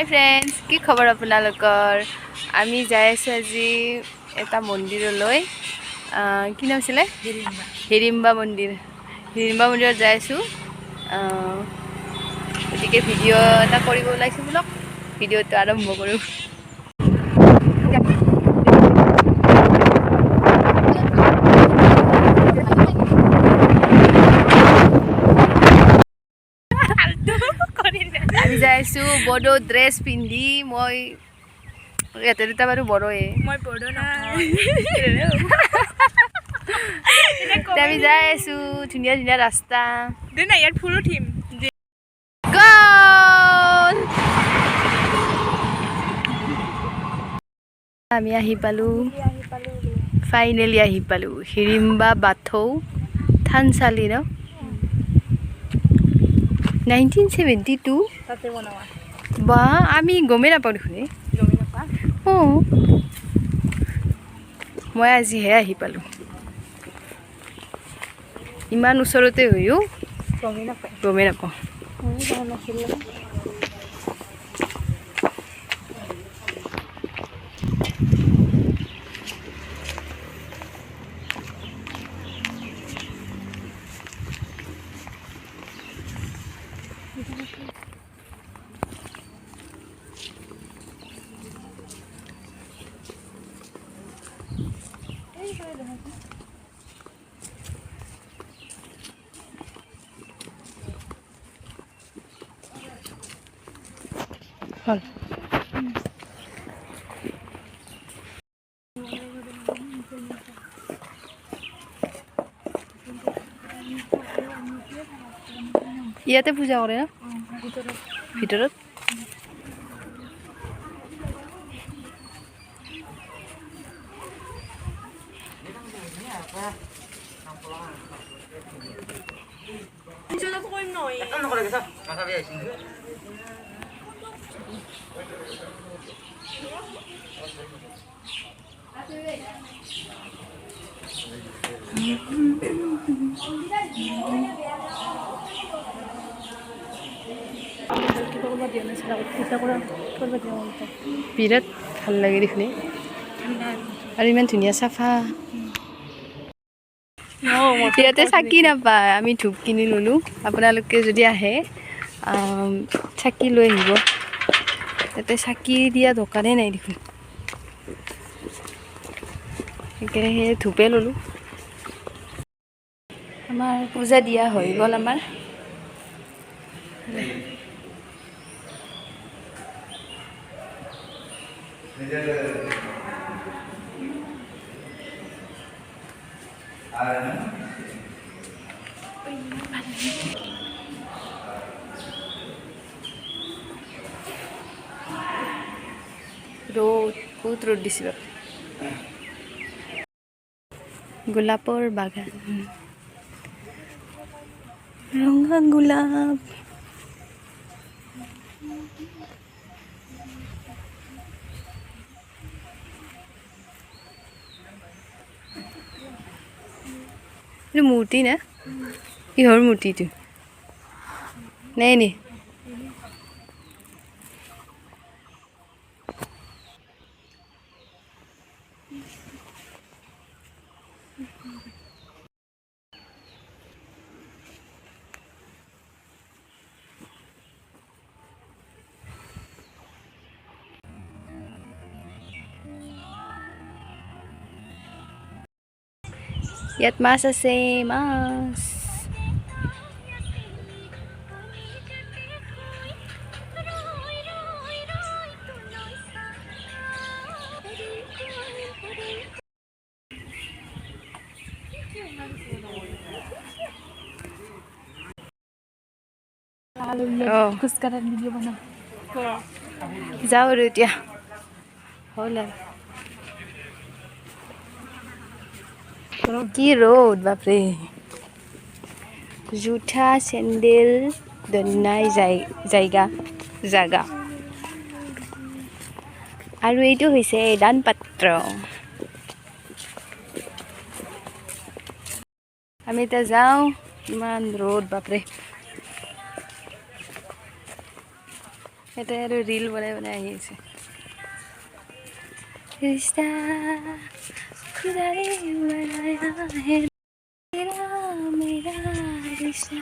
হাই friends, কি খবৰ আপোনালোকৰ? আমি যাই আছোঁ আজি এটা মন্দিৰলৈ। কি নাম আছিলে? হিৰিম্বা মন্দিৰ। হিৰিম্বা মন্দিৰত যাই আছোঁ। গতিকে ভিডিঅ' এটা কৰিব ওলাইছোঁ বোলক। ভিডিঅ'টো আৰম্ভ কৰোঁ। আমি যাই আছোঁ বড়ো ড্ৰেছ পিন্ধি। মই ইয়াতে দুটা বাৰু বড়োৱে। মই বড়ো নাই। আমি যাই আছোঁ, ধুনীয়া ধুনীয়া ৰাস্তা। দে না ইয়াত ফুল উঠিম। আমি আহি পালোঁ, ফাইনেলি আহি পালোঁ হিৰিম্বা বাথৌ থানচালি ন 1972 তাতে বনোৱা। বা আমি গমেই নাপাওঁ দেখোন। গমেই নাপা? অঁ, মই আজিহে আহি পালোঁ। ইমান ওচৰতে হৈও গমেই নাপায়। গমেই নাপাওঁ। যোৱা নাছিলোঁ। হ'ল। ইয়াতে পূজা কৰে ন ভিতৰত? বিৰাট ভাল লাগে দেখোন আৰু ইমান ধুনীয়া চাফা। ইয়াতে চাকি নাপায়, আমি ধূপ কিনি ল'লোঁ। আপোনালোকে যদি আহে চাকি লৈ আহিব। ইয়াতে চাকি দিয়া দোকানেই নাই দেখোন, সেইকাৰণে সেই ধূপে ল'লোঁ। আমাৰ পূজা দিয়া হৈ গ'ল আমাৰ। ৰ'দ বহুত ৰ'দ দিছে বাপ। গোলাপৰ বাগান, ৰঙা গোলাপ। এইটো মূৰ্তি না? কিহৰ মূৰ্তি এইটো? নাই নি? ইয়াত মাছ আছে, মাছ। খোজকাঢ়াৰ ভিডিঅ' বনাম। যাওঁ আৰু এতিয়া হ'ল আৰু কি ৰ'দ বাপৰে। জোঠা চেণ্ডেল নাই জাগা। আৰু এইটো হৈছে দান পাত্ৰ। আমি এতিয়া যাওঁ, ইমান ৰ'দ বাপৰে। সিহঁতে আৰু ৰীল বনাই বনাই আহি আছে ৰিষ্টা খুদাৰে বনায়া হে তেৰা মেৰা ৰিষ্টা